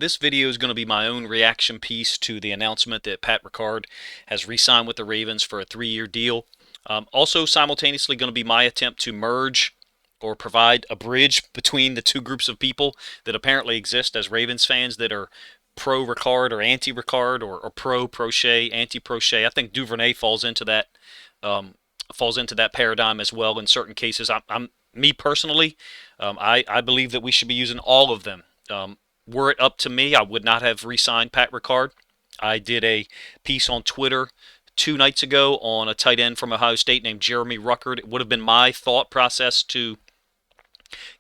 This video is going to be my own reaction piece to the announcement that Pat Ricard has re-signed with the Ravens for a 3-year deal. Also, simultaneously going to be my attempt to merge or provide a bridge between the two groups of people that apparently exist as Ravens fans that are pro-Ricard or anti-Ricard or pro-Prochet, anti-Prochet. I think Duvernay falls into that paradigm as well in certain cases. Me personally, I believe that we should be using all of them. Were it up to me, I would not have re-signed Pat Ricard. I did a piece on Twitter 2 nights ago on a tight end from Ohio State named Jeremy Ricard. It would have been my thought process to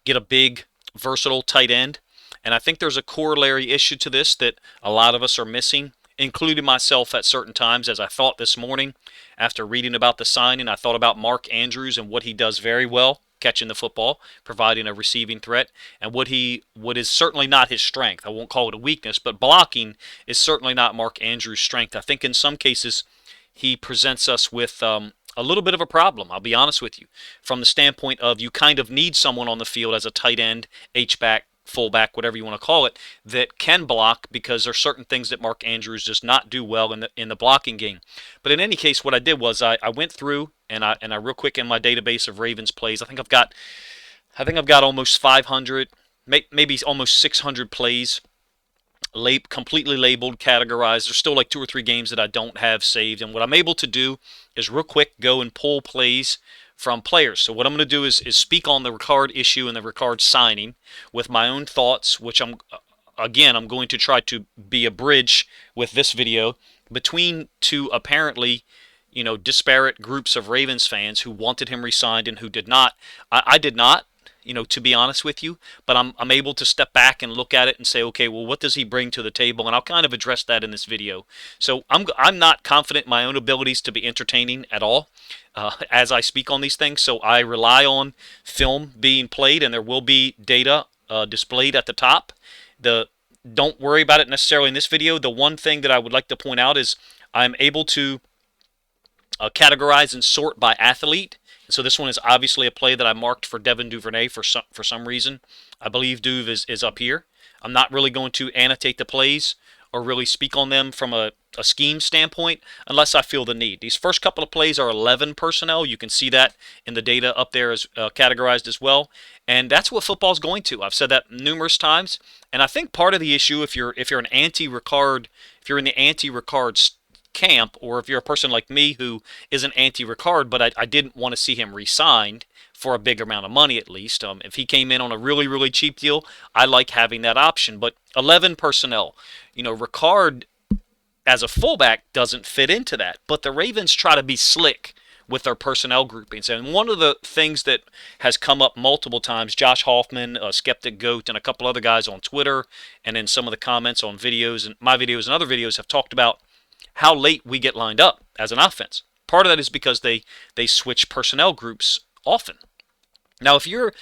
get a big, versatile tight end. And I think there's a corollary issue to this that a lot of us are missing, including myself at certain times. As I thought this morning, after reading about the signing, I thought about Mark Andrews and what he does very well, catching the football, providing a receiving threat, and what is certainly not his strength. I won't call it a weakness, but blocking is certainly not Mark Andrews' strength. I think in some cases he presents us with a little bit of a problem, I'll be honest with you, from the standpoint of you kind of need someone on the field as a tight end, H-back, fullback, whatever you want to call it, that can block, because there are certain things that Mark Andrews does not do well in the blocking game. But in any case, what I did was I went through and I real quick in my database of Ravens plays. I think I've got almost 500, maybe almost 600 plays completely labeled, categorized. There's still like 2 or 3 games that I don't have saved, and what I'm able to do is real quick go and pull plays from players. So what I'm going to do is speak on the Ricard issue and the Ricard signing with my own thoughts, which I'm going to try to be a bridge with this video between two apparently, disparate groups of Ravens fans who wanted him re-signed and who did not. I did not, to be honest with you, but I'm able to step back and look at it and say, okay, well, what does he bring to the table? And I'll kind of address that in this video. So I'm not confident in my own abilities to be entertaining at all as I speak on these things. So I rely on film being played, and there will be data displayed at the top. Don't worry about it necessarily in this video. The one thing that I would like to point out is I'm able to categorize and sort by athlete. So this one is obviously a play that I marked for Devin Duvernay for some reason. I believe Duve is up here. I'm not really going to annotate the plays or really speak on them from a scheme standpoint unless I feel the need. These first couple of plays are 11 personnel. You can see that in the data up there as categorized as well. And that's what football's going to. I've said that numerous times. And I think part of the issue, if you're an anti-Ricard, if you're in the anti-Ricard camp, or if you're a person like me who isn't anti-Ricard, but I didn't want to see him re-signed for a big amount of money at least. If he came in on a really, really cheap deal, I like having that option. But 11 personnel, Ricard as a fullback doesn't fit into that. But the Ravens try to be slick with their personnel groupings. And one of the things that has come up multiple times, Josh Hoffman, Skeptic Goat, and a couple other guys on Twitter and in some of the comments on videos and my videos and other videos have talked about how late we get lined up as an offense. Part of that is because they switch personnel groups often. Now, if you're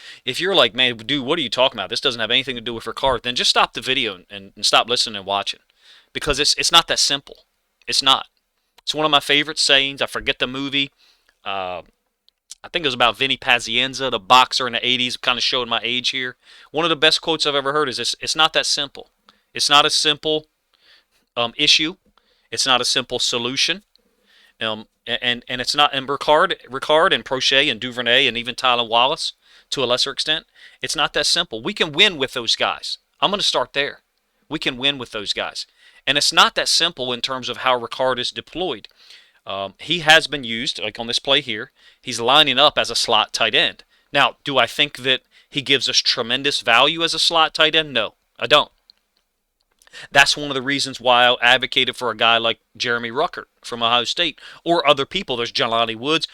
like, man, dude, what are you talking about? This doesn't have anything to do with Ricard. Then just stop the video and stop listening and watching, because it's not that simple. It's not. It's one of my favorite sayings. I forget the movie. I think it was about Vinny Pazienza, the boxer in the 80s. Kind of showing my age here. One of the best quotes I've ever heard is, it's not that simple. It's not a simple issue. It's not a simple solution. And it's not, and Ricard and Prochet and Duvernay and even Tylan Wallace to a lesser extent, it's not that simple. We can win with those guys. I'm going to start there. We can win with those guys. And it's not that simple in terms of how Ricard is deployed. He has been used, like on this play here, he's lining up as a slot tight end. Now, do I think that he gives us tremendous value as a slot tight end? No, I don't. That's one of the reasons why I advocated for a guy like Jeremy Ricard from Ohio State, or other people. There's Jelani Woods.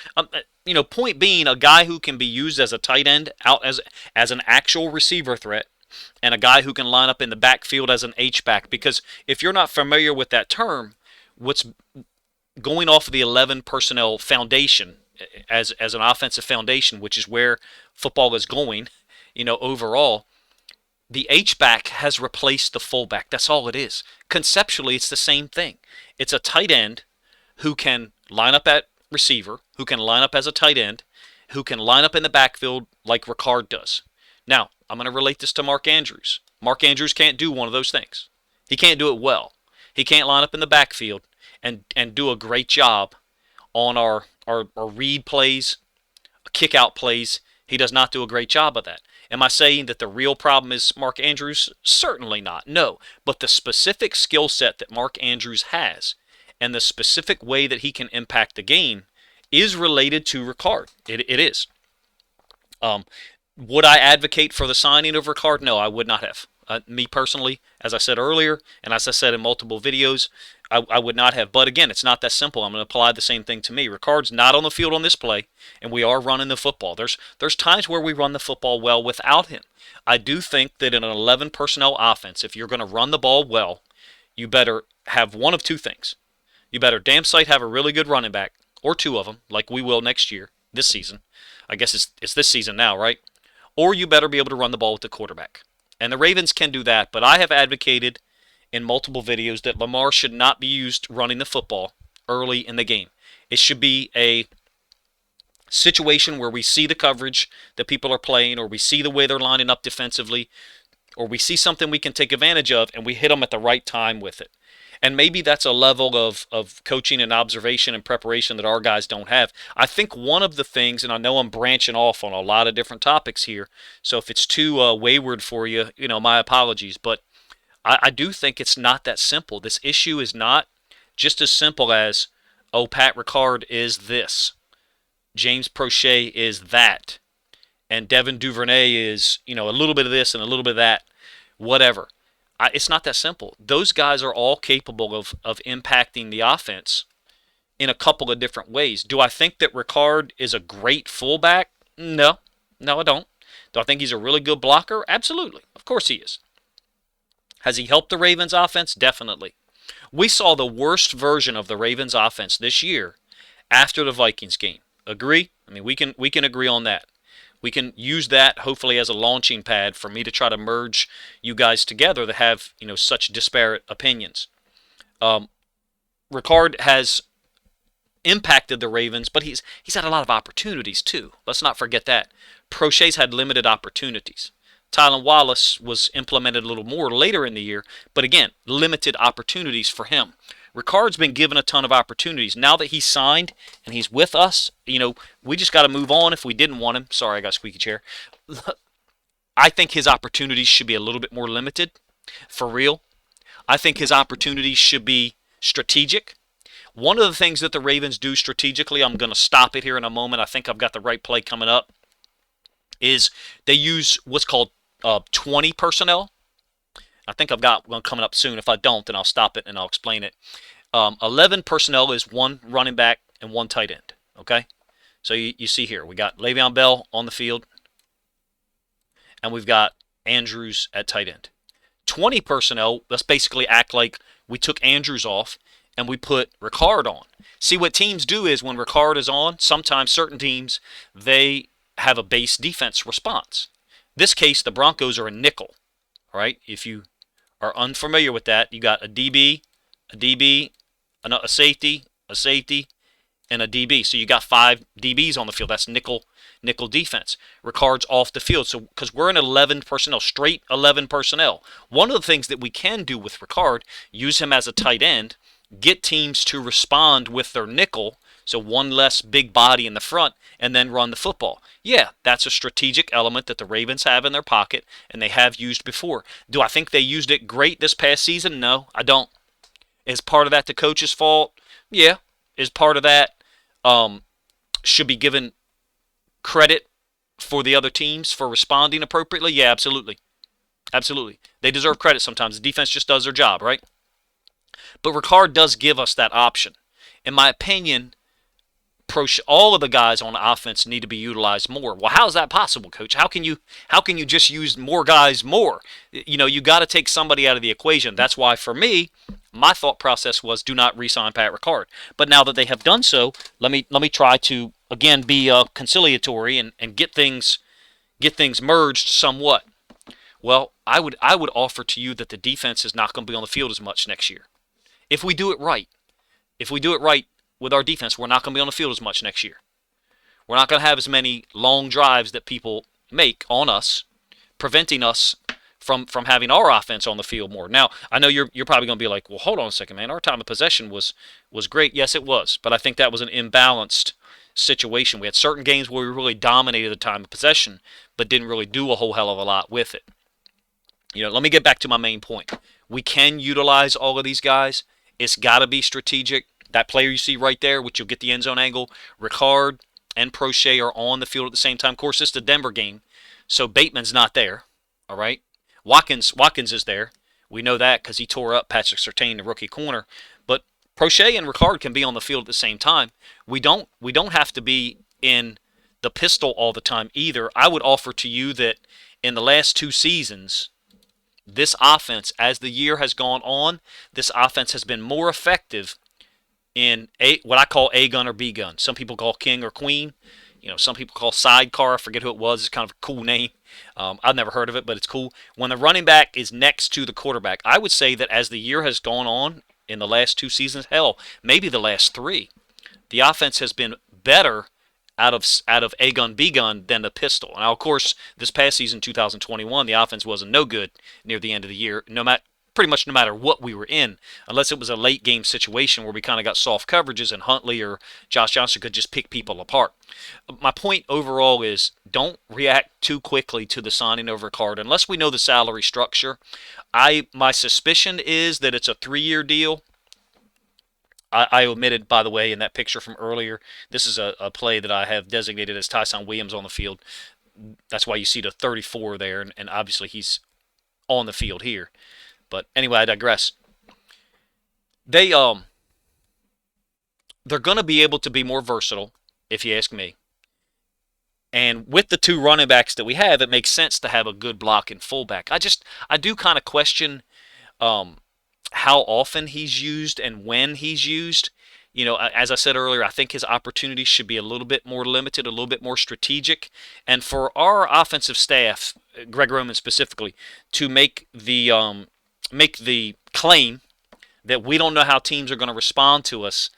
Point being, a guy who can be used as a tight end, out as an actual receiver threat, and a guy who can line up in the backfield as an H-back. Because if you're not familiar with that term, what's going off of the 11 personnel foundation as an offensive foundation, which is where football is going, overall, the H-back has replaced the fullback. That's all it is. Conceptually, it's the same thing. It's a tight end who can line up at receiver, who can line up as a tight end, who can line up in the backfield like Ricard does. Now, I'm going to relate this to Mark Andrews. Mark Andrews can't do one of those things. He can't do it well. He can't line up in the backfield and do a great job on our read plays, kick out plays. He does not do a great job of that. Am I saying that the real problem is Mark Andrews? Certainly not. No. But the specific skill set that Mark Andrews has and the specific way that he can impact the game is related to Ricard. It is. Would I advocate for the signing of Ricard? No, I would not have. Me personally, as I said earlier, and as I said in multiple videos, I would not have. But again, it's not that simple. I'm going to apply the same thing to me. Ricard's not on the field on this play, and we are running the football. There's times where we run the football well without him. I do think that in an 11 personnel offense, if you're going to run the ball well, you better have one of two things. You better damn sight have a really good running back, or two of them, like we will next year, this season. I guess it's this season now, right? Or you better be able to run the ball with the quarterback. And the Ravens can do that, but I have advocated in multiple videos that Lamar should not be used running the football early in the game. It should be a situation where we see the coverage that people are playing, or we see the way they're lining up defensively, or we see something we can take advantage of, and we hit them at the right time with it. And maybe that's a level of coaching and observation and preparation that our guys don't have. I think one of the things, and I know I'm branching off on a lot of different topics here, so if it's too wayward for you, my apologies, but I do think it's not that simple. This issue is not just as simple as, oh, Pat Ricard is this, James Prochet is that, and Devin Duvernay is, a little bit of this and a little bit of that, whatever. It's not that simple. Those guys are all capable of impacting the offense in a couple of different ways. Do I think that Ricard is a great fullback? No, I don't. Do I think he's a really good blocker? Absolutely. Of course he is. Has he helped the Ravens offense? Definitely. We saw the worst version of the Ravens offense this year after the Vikings game. Agree? I mean, we can agree on that. We can use that hopefully as a launching pad for me to try to merge you guys together that have, such disparate opinions. Ricard has impacted the Ravens, but he's had a lot of opportunities too. Let's not forget that. Prochet's had limited opportunities. Tylan Wallace was implemented a little more later in the year, but again, limited opportunities for him. Ricard's been given a ton of opportunities. Now that he's signed and he's with us, we just got to move on if we didn't want him. Sorry, I got a squeaky chair. I think his opportunities should be a little bit more limited, for real. I think his opportunities should be strategic. One of the things that the Ravens do strategically, I'm going to stop it here in a moment. I think I've got the right play coming up, is they use what's called 20 personnel. I think I've got one coming up soon. If I don't, then I'll stop it and I'll explain it. 11 personnel is one running back and one tight end. Okay? So you see here, we got Le'Veon Bell on the field, and we've got Andrews at tight end. 20 personnel, let's basically act like we took Andrews off and we put Ricard on. See, what teams do is when Ricard is on, sometimes certain teams, they have a base defense response. This case, the Broncos are a nickel. All right? If you are unfamiliar with that, you got a DB, a safety, and a DB. So you got 5 DBs on the field. That's nickel defense. Ricard's off the field. So because we're in 11 personnel, straight 11 personnel. One of the things that we can do with Ricard, use him as a tight end, get teams to respond with their nickel, so one less big body in the front, and then run the football. Yeah, that's a strategic element that the Ravens have in their pocket, and they have used before. Do I think they used it great this past season? No, I don't. Is part of that the coach's fault? Yeah. Is part of that should be given credit for the other teams for responding appropriately? Yeah, absolutely. Absolutely. They deserve credit sometimes. The defense just does their job, right? But Ricard does give us that option. In my opinion, all of the guys on offense need to be utilized more. Well, how is that possible, Coach? How can you just use more guys more? You got to take somebody out of the equation. That's why, for me, my thought process was do not re-sign Pat Ricard. But now that they have done so, let me try to again be conciliatory and get things merged somewhat. Well, I would offer to you that the defense is not going to be on the field as much next year. If we do it right. If we do it right with our defense, we're not going to be on the field as much next year. We're not going to have as many long drives that people make on us, preventing us from having our offense on the field more. Now, I know you're probably going to be like, well, hold on a second, man. Our time of possession was great. Yes, it was, but I think that was an imbalanced situation. We had certain games where we really dominated the time of possession, but didn't really do a whole hell of a lot with it. Let me get back to my main point. We can utilize all of these guys. It's got to be strategic. That player you see right there, which you'll get the end zone angle, Ricard and Prochet are on the field at the same time. Of course, it's the Denver game, so Bateman's not there. All right, Watkins is there. We know that because he tore up Patrick Surtain, the rookie corner. But Prochet and Ricard can be on the field at the same time. We don't have to be in the pistol all the time either. I would offer to you that in the last 2 seasons, this offense, as the year has gone on, this offense has been more effective in what I call A gun or B gun. Some people call king or queen. Some people call sidecar. I forget who it was. It's kind of a cool name. I've never heard of it, but it's cool. When the running back is next to the quarterback, I would say that as the year has gone on in the last 2 seasons, hell, maybe the last 3, the offense has been better out of A gun B gun than the pistol. Now, of course, this past season, 2021, the offense wasn't no good near the end of the year. Pretty much no matter what we were in, unless it was a late game situation where we kind of got soft coverages and Huntley or Josh Johnson could just pick people apart. My point overall is don't react too quickly to the signing of Ricard unless we know the salary structure. My suspicion is that it's a 3-year deal. I omitted, by the way, in that picture from earlier, this is a play that I have designated as Tyson Williams on the field. That's why you see the 34 there, and obviously he's on the field here. But anyway, I digress. They're going to be able to be more versatile, if you ask me. And with the 2 running backs that we have, it makes sense to have a good blocking fullback. I do kind of question how often he's used and when he's used. As I said earlier, I think his opportunities should be a little bit more limited, a little bit more strategic. And for our offensive staff, Greg Roman specifically, to make the claim that we don't know how teams are going to respond to us,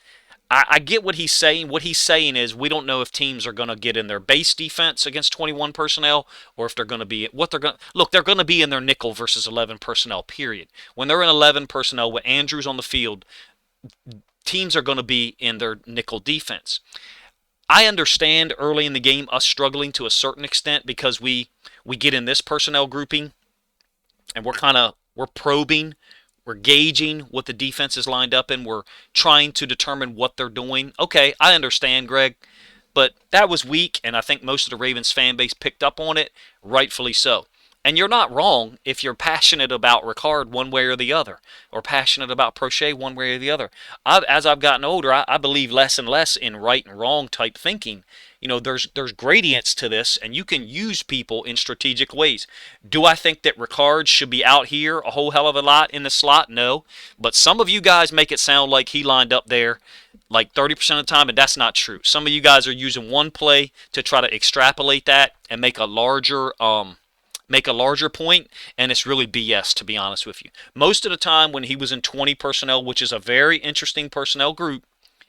I get what he's saying. What he's saying is we don't know if teams are going to get in their base defense against 21 personnel or if they're going to be they're going to be in their nickel versus 11 personnel, period. When they're in 11 personnel with Andrews on the field, teams are going to be in their nickel defense. I understand early in the game us struggling to a certain extent because we get in this personnel grouping and we're probing, we're gauging what the defense is lined up in. We're trying to determine what they're doing. Okay, I understand, Greg, but that was weak, and I think most of the Ravens fan base picked up on it, rightfully so. And you're not wrong if you're passionate about Ricard one way or the other, or passionate about Prochet one way or the other. As I've gotten older, I believe less and less in right and wrong type thinking. There's gradients to this, and you can use people in strategic ways. Do I think that Ricard should be out here a whole hell of a lot in the slot? No. But some of you guys make it sound like he lined up there like 30% of the time, and that's not true. Some of you guys are using one play to try to extrapolate that and make a larger point, and it's really BS, to be honest with you. Most of the time when he was in 20 personnel, which is a very interesting personnel group,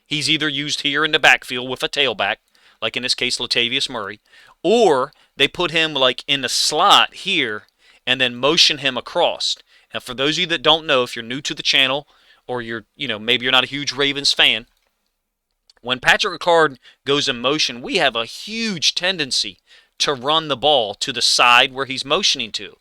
he's either used here in the backfield with a tailback, like in this case Latavius Murray, or they put him like in the slot here and then motion him across. And for those of you that don't know, if you're new to the channel or maybe you're not a huge Ravens fan, when Patrick Ricard goes in motion, we have a huge tendency to run the ball to the side where he's motioning to.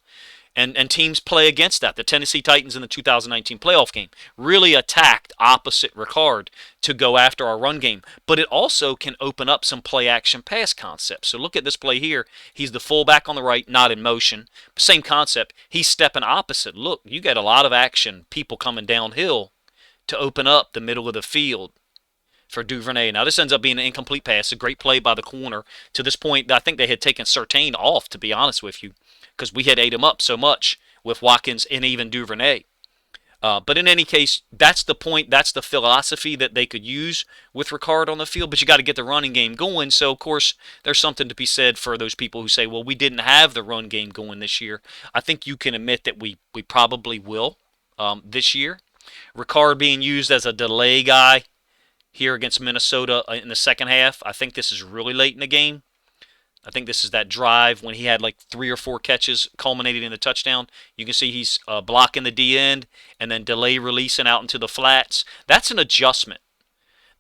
And teams play against that. The Tennessee Titans in the 2019 playoff game really attacked opposite Ricard to go after our run game. But it also can open up some play-action pass concepts. So look at this play here. He's the fullback on the right, not in motion. Same concept. He's stepping opposite. Look, you get a lot of action, people coming downhill to open up the middle of the field for Duvernay. Now, this ends up being an incomplete pass. A great play by the corner. To this point, I think they had taken Surtain off, to be honest with you, because we had ate him up so much with Watkins and even Duvernay. But in any case, that's the point. That's the philosophy that they could use with Ricard on the field. But you got to get the running game going. So, of course, there's something to be said for those people who say, well, we didn't have the run game going this year. I think you can admit that we probably will this year. Ricard being used as a delay guy here against Minnesota in the second half. I think this is really late in the game. I think this is that drive when he had like 3 or 4 catches culminating in the touchdown. You can see he's blocking the D end and then delay releasing out into the flats. That's an adjustment.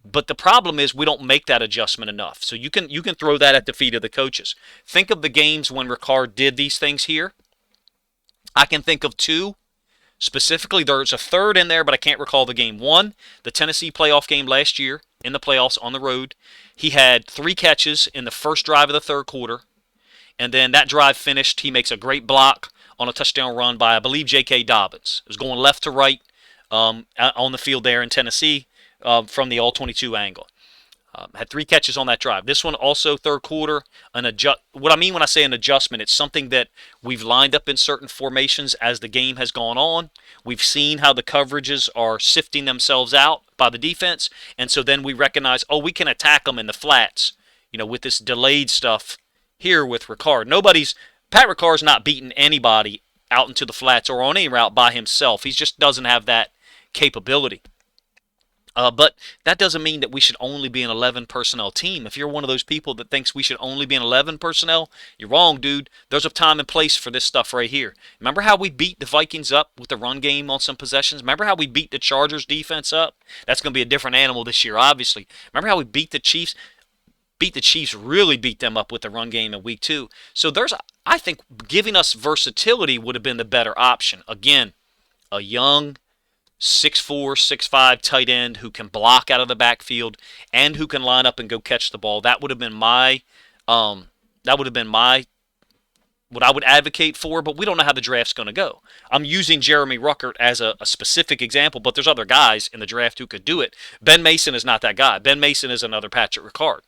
But the problem is we don't make that adjustment enough. So you can throw that at the feet of the coaches. Think of the games when Ricard did these things here. I can think of 2. Specifically, there's a third in there, but I can't recall the game. One, the Tennessee playoff game last year in the playoffs on the road. He had 3 catches in the first drive of the third quarter, and then that drive finished. He makes a great block on a touchdown run by, I believe, J.K. Dobbins. It was going left to right on the field there in Tennessee from the all-22 angle. Had 3 catches on that drive. This one also third quarter. What I mean when I say an adjustment, it's something that we've lined up in certain formations as the game has gone on. We've seen how the coverages are sifting themselves out by the defense, and so then we recognize, oh, we can attack them in the flats, with this delayed stuff here with Ricard. Pat Ricard's not beating anybody out into the flats or on any route by himself. He just doesn't have that capability. But that doesn't mean that we should only be an 11 personnel team. If you're one of those people that thinks we should only be an 11 personnel, you're wrong, dude. There's a time and place for this stuff right here. Remember how we beat the Vikings up with the run game on some possessions? Remember how we beat the Chargers defense up? That's going to be a different animal this year, obviously. Remember how we beat the Chiefs? Really beat them up with the run game in week 2. So I think giving us versatility would have been the better option. Again, a young 6'4", 6'5" tight end who can block out of the backfield and who can line up and go catch the ball. That would have been my what I would advocate for, but we don't know how the draft's going to go. I'm using Jeremy Ruckert as a specific example, but there's other guys in the draft who could do it. Ben Mason is not that guy. Ben Mason is another Patrick Ricard.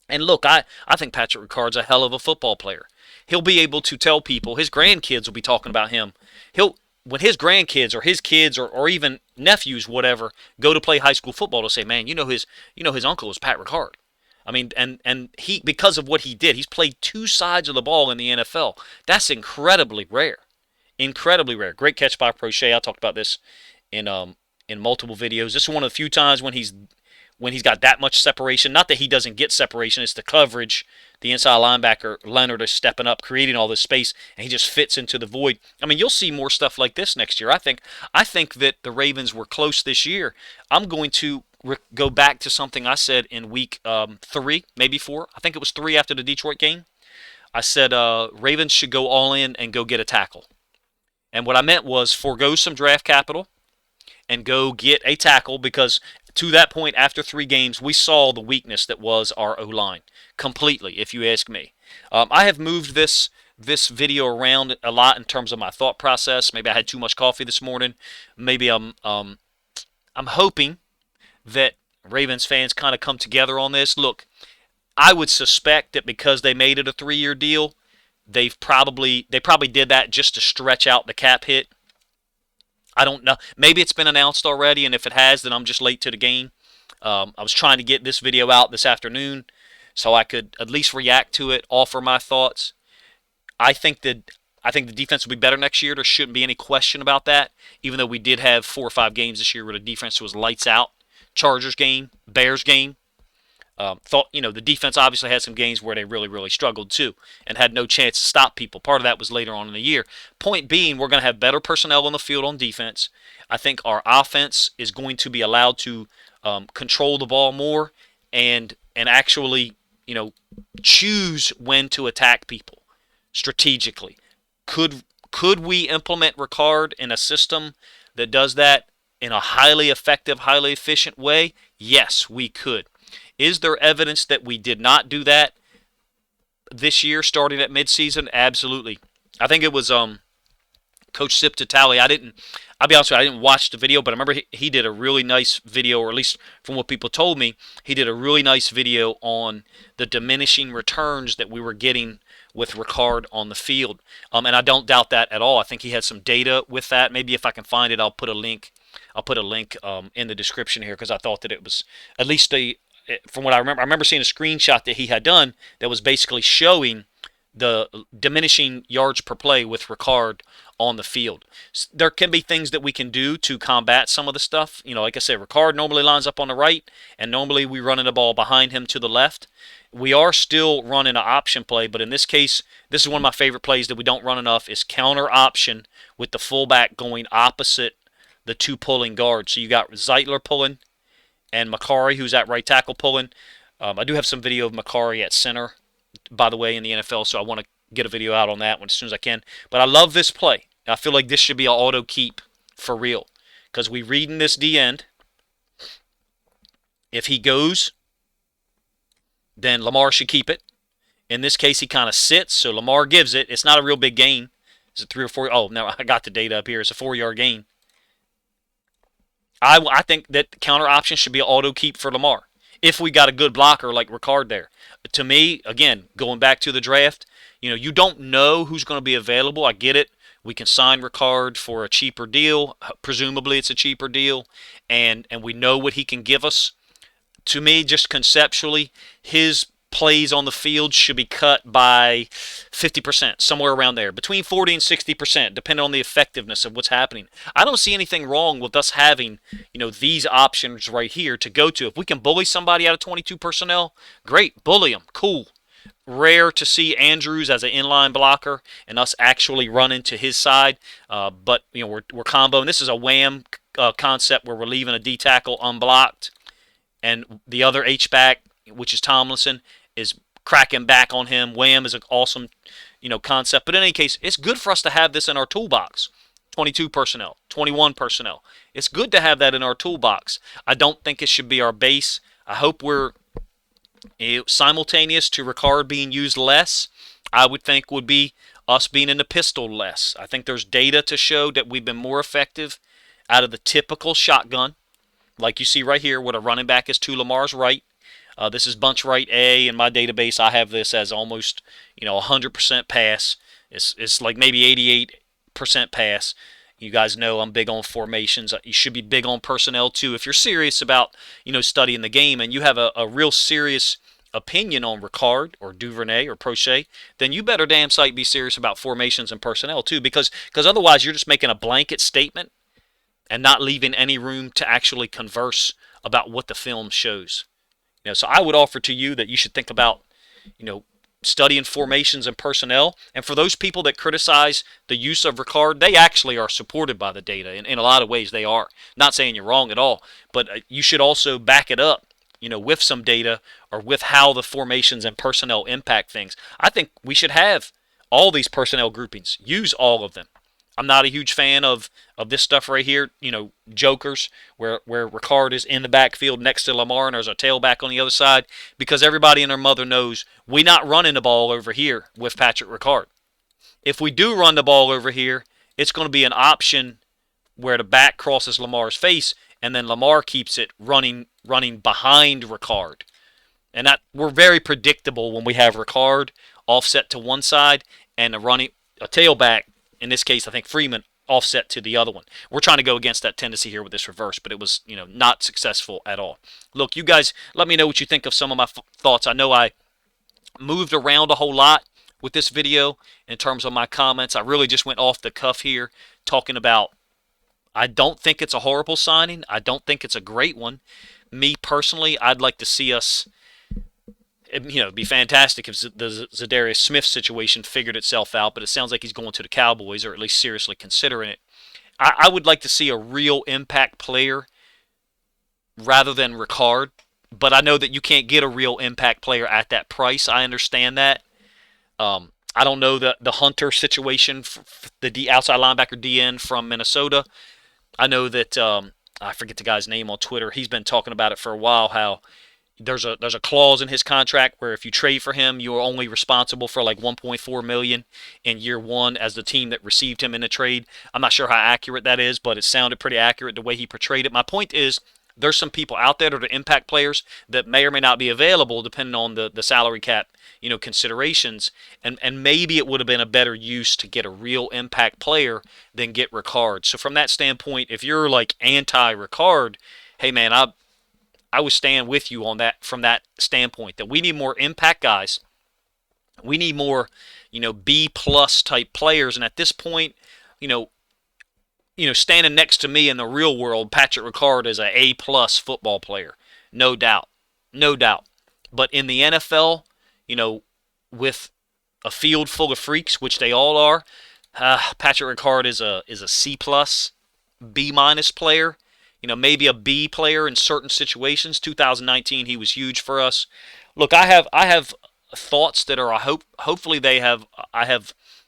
And look, I think Patrick Ricard's a hell of a football player. He'll be able to tell people, his grandkids will be talking about him. When his grandkids or his kids or even nephews, whatever, go to play high school football, to say, man, his uncle is Pat Ricard. I mean, and he, because of what he did, he's played 2 sides of the ball in the NFL. That's incredibly rare. Incredibly rare. Great catch by Prochet. I talked about this in multiple videos. This is one of the few times when he's got that much separation. Not that he doesn't get separation, it's the coverage. The inside linebacker, Leonard, is stepping up, creating all this space, and he just fits into the void. I mean, you'll see more stuff like this next year. I think that the Ravens were close this year. I'm going to go back to something I said in week 3, maybe 4. I think it was 3 after the Detroit game. I said Ravens should go all in and go get a tackle. And what I meant was forego some draft capital and go get a tackle, because to that point, after 3 games, we saw the weakness that was our O-line completely, if you ask me. I have moved this video around a lot in terms of my thought process. Maybe I had too much coffee this morning. Maybe I'm hoping that Ravens fans kind of come together on this. Look, I would suspect that because they made it a 3-year deal, they probably did that just to stretch out the cap hit. I don't know. Maybe it's been announced already, and if it has, then I'm just late to the game. I was trying to get this video out this afternoon so I could at least react to it, offer my thoughts. I think the defense will be better next year. There shouldn't be any question about that, even though we did have 4 or 5 games this year where the defense was lights out. Chargers game, Bears game. The defense obviously had some games where they really, really struggled too and had no chance to stop people. Part of that was later on in the year. Point being, we're going to have better personnel on the field on defense. I think our offense is going to be allowed to control the ball more and actually, choose when to attack people strategically. Could we implement Ricard in a system that does that in a highly effective, highly efficient way? Yes, we could. Is there evidence that we did not do that this year, starting at midseason? Absolutely. I think it was Coach Sip Tally. I'll be honest with you, I didn't watch the video, but I remember he did a really nice video, or at least from what people told me, he did a really nice video on the diminishing returns that we were getting with Ricard on the field. And I don't doubt that at all. I think he had some data with that. Maybe if I can find it, I'll put a link in the description here, because I thought that it was at least from what I remember seeing a screenshot that he had done that was basically showing the diminishing yards per play with Ricard on the field. There can be things that we can do to combat some of the stuff. Like I said, Ricard normally lines up on the right, and normally we running the ball behind him to the left. We are still running an option play, but in this case, this is one of my favorite plays that we don't run enough, is counter option with the fullback going opposite the two pulling guards. So you got Zeitler pulling and Macari, who's at right tackle, pulling. I do have some video of Macari at center, by the way, in the NFL, so I want to get a video out on that one as soon as I can. But I love this play. I feel like this should be an auto keep for real, because we read in this D end. If he goes, then Lamar should keep it. In this case, he kind of sits, so Lamar gives it. It's not a real big gain. Is it 3 or 4? Oh, no, I got the data up here. It's a 4-yard gain. I think that the counter option should be an auto keep for Lamar if we got a good blocker like Ricard there. To me, again, going back to the draft, you don't know who's going to be available. I get it. We can sign Ricard for a cheaper deal. Presumably it's a cheaper deal, and we know what he can give us. To me, just conceptually, his plays on the field should be cut by 50%, somewhere around there, between 40 and 60%, depending on the effectiveness of what's happening. I don't see anything wrong with us having, these options right here to go to. If we can bully somebody out of 22 personnel, great, bully them, cool. Rare to see Andrews as an inline blocker and us actually run into his side, but we're comboing. This is a wham concept where we're leaving a D tackle unblocked, and the other H-back, which is Tomlinson, is cracking back on him. Wham is an awesome, concept. But in any case, it's good for us to have this in our toolbox. 22 personnel, 21 personnel. It's good to have that in our toolbox. I don't think it should be our base. I hope we're simultaneous to Ricard being used less. I would think would be us being in the pistol less. I think there's data to show that we've been more effective out of the typical shotgun, like you see right here, where the running back is to Lamar's right. This is bunch right A. In my database, I have this as almost 100% pass. It's like maybe 88% pass. You guys know I'm big on formations. You should be big on personnel too. If you're serious about studying the game and you have a real serious opinion on Ricard or Duvernay or Prochet, then you better damn sight be serious about formations and personnel too, because otherwise you're just making a blanket statement and not leaving any room to actually converse about what the film shows. So I would offer to you that you should think about, studying formations and personnel. And for those people that criticize the use of Ricard, they actually are supported by the data. In a lot of ways, they are. Not saying you're wrong at all, but you should also back it up, with some data or with how the formations and personnel impact things. I think we should have all these personnel groupings. Use all of them. I'm not a huge fan of this stuff right here, jokers, where Ricard is in the backfield next to Lamar and there's a tailback on the other side, because everybody and their mother knows we're not running the ball over here with Patrick Ricard. If we do run the ball over here, it's going to be an option where the back crosses Lamar's face and then Lamar keeps it running behind Ricard. And that we're very predictable when we have Ricard offset to one side and a tailback, in this case, I think Freeman, offset to the other one. We're trying to go against that tendency here with this reverse, but it was, not successful at all. Look, you guys, let me know what you think of some of my thoughts. I know I moved around a whole lot with this video in terms of my comments. I really just went off the cuff here talking about, I don't think it's a horrible signing. I don't think it's a great one. Me personally, I'd like to see us, it'd be fantastic if the Zadarius Smith situation figured itself out, but it sounds like he's going to the Cowboys, or at least seriously considering it. I would like to see a real impact player rather than Ricard, but I know that you can't get a real impact player at that price. I understand that. I don't know the Hunter situation, the outside linebacker DN from Minnesota. I know that, I forget the guy's name on Twitter. He's been talking about it for a while, how there's a clause in his contract where if you trade for him, you are only responsible for like $1.4 million in year one as the team that received him in the trade. I'm not sure how accurate that is, but it sounded pretty accurate the way he portrayed it. My point is, there's some people out there that are impact players that may or may not be available depending on the salary cap, considerations. And maybe it would have been a better use to get a real impact player than get Ricard. So from that standpoint, if you're like anti-Ricard, hey man, I would stand with you on that from that standpoint, that we need more impact guys. We need more, B+ type players. And at this point, you know, standing next to me in the real world, Patrick Ricard is a A-plus football player, no doubt, no doubt. But in the NFL, you know, with a field full of freaks, which they all are, Patrick Ricard is a C-plus, B-minus player. Maybe a B player in certain situations. 2019, he was huge for us. Look, I have thoughts that are hopefully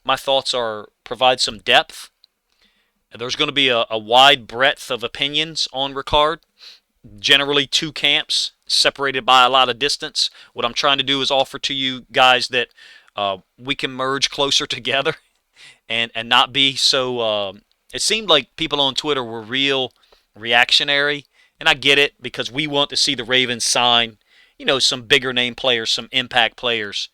my thoughts are provide some depth. There's going to be a wide breadth of opinions on Ricard. Generally, two camps separated by a lot of distance. What I'm trying to do is offer to you guys that we can merge closer together and not be so. It seemed like people on Twitter were real reactionary, and I get it because we want to see the Ravens sign, some bigger name players, some impact players,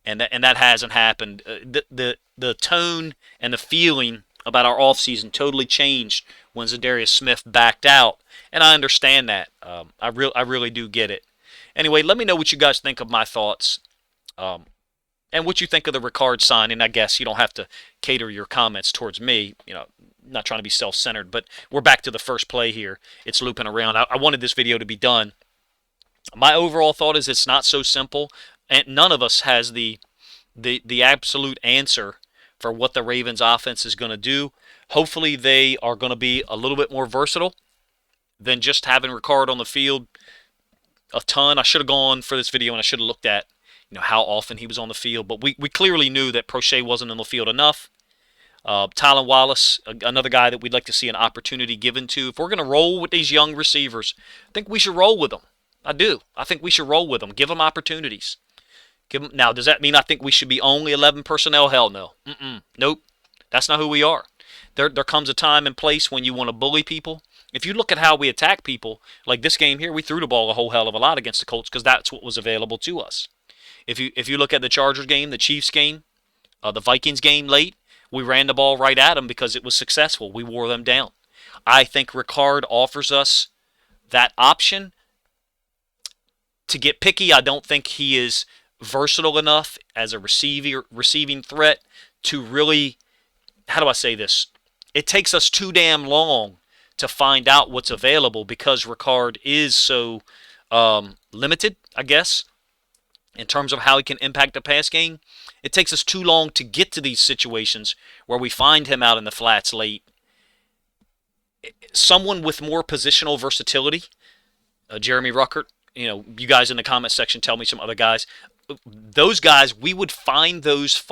and that hasn't happened. The tone and the feeling about our offseason totally changed when Zadarius Smith backed out, and I understand that. I really do get it. Anyway, let me know what you guys think of my thoughts, and what you think of the Ricard signing. I guess you don't have to cater your comments towards me. Not trying to be self-centered, but we're back to the first play here. It's looping around. I wanted this video to be done. My overall thought is it's not so simple, and none of us has the absolute answer for what the Ravens offense is going to do. Hopefully they are going to be a little bit more versatile than just having Ricard on the field a ton. I should have gone for this video and I should have looked at how often he was on the field, but we clearly knew that Prochet wasn't on the field enough. Tylan Wallace, another guy that we'd like to see an opportunity given to. If we're going to roll with these young receivers, I think we should roll with them. I do. I think we should roll with them. Give them opportunities. Now, does that mean I think we should be only 11 personnel? Hell no. Nope. That's not who we are. There comes a time and place when you want to bully people. If you look at how we attack people, like this game here, we threw the ball a whole hell of a lot against the Colts because that's what was available to us. If you look at the Chargers game, the Chiefs game, the Vikings game late, we ran the ball right at them because it was successful. We wore them down. I think Ricard offers us that option. To get picky, I don't think he is versatile enough as a receiving threat to really, how do I say this? It takes us too damn long to find out what's available because Ricard is so limited, I guess, in terms of how he can impact the pass game. It takes us too long to get to these situations where we find him out in the flats late. Someone with more positional versatility, Jeremy Ruckert, you guys in the comment section tell me some other guys. Those guys, we would find those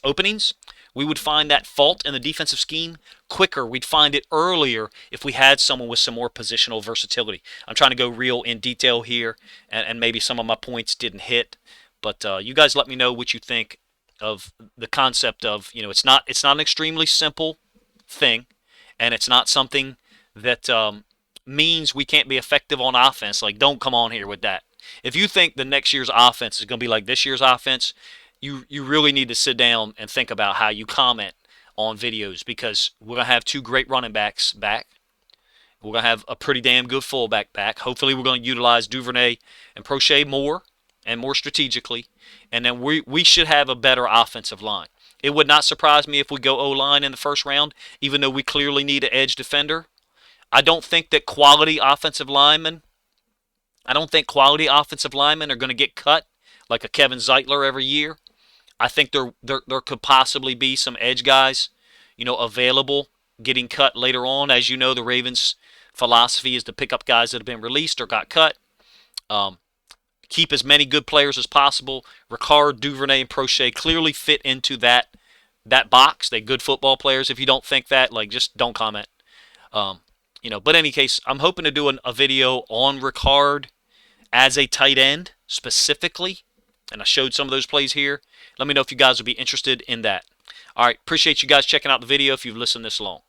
openings. We would find that fault in the defensive scheme quicker. We'd find it earlier if we had someone with some more positional versatility. I'm trying to go real in detail here, and maybe some of my points didn't hit. But you guys let me know what you think of the concept of, it's not an extremely simple thing, and it's not something that means we can't be effective on offense. Like, don't come on here with that. If you think the next year's offense is going to be like this year's offense, you really need to sit down and think about how you comment on videos, because we're going to have two great running backs back. We're going to have a pretty damn good fullback back. Hopefully we're going to utilize Duvernay and Prochet more and more strategically. And then we should have a better offensive line. It would not surprise me if we go O-line in the first round, even though we clearly need an edge defender. I don't think quality offensive linemen are going to get cut like a Kevin Zeitler every year. I think there could possibly be some edge guys, available getting cut later on. As you know, the Ravens' philosophy is to pick up guys that have been released or got cut. Keep as many good players as possible. Ricard, Duvernay, and Prochet clearly fit into that box. They're good football players. If you don't think that, just don't comment. But in any case, I'm hoping to do a video on Ricard as a tight end specifically, and I showed some of those plays here. Let me know if you guys would be interested in that. All right, appreciate you guys checking out the video if you've listened this long.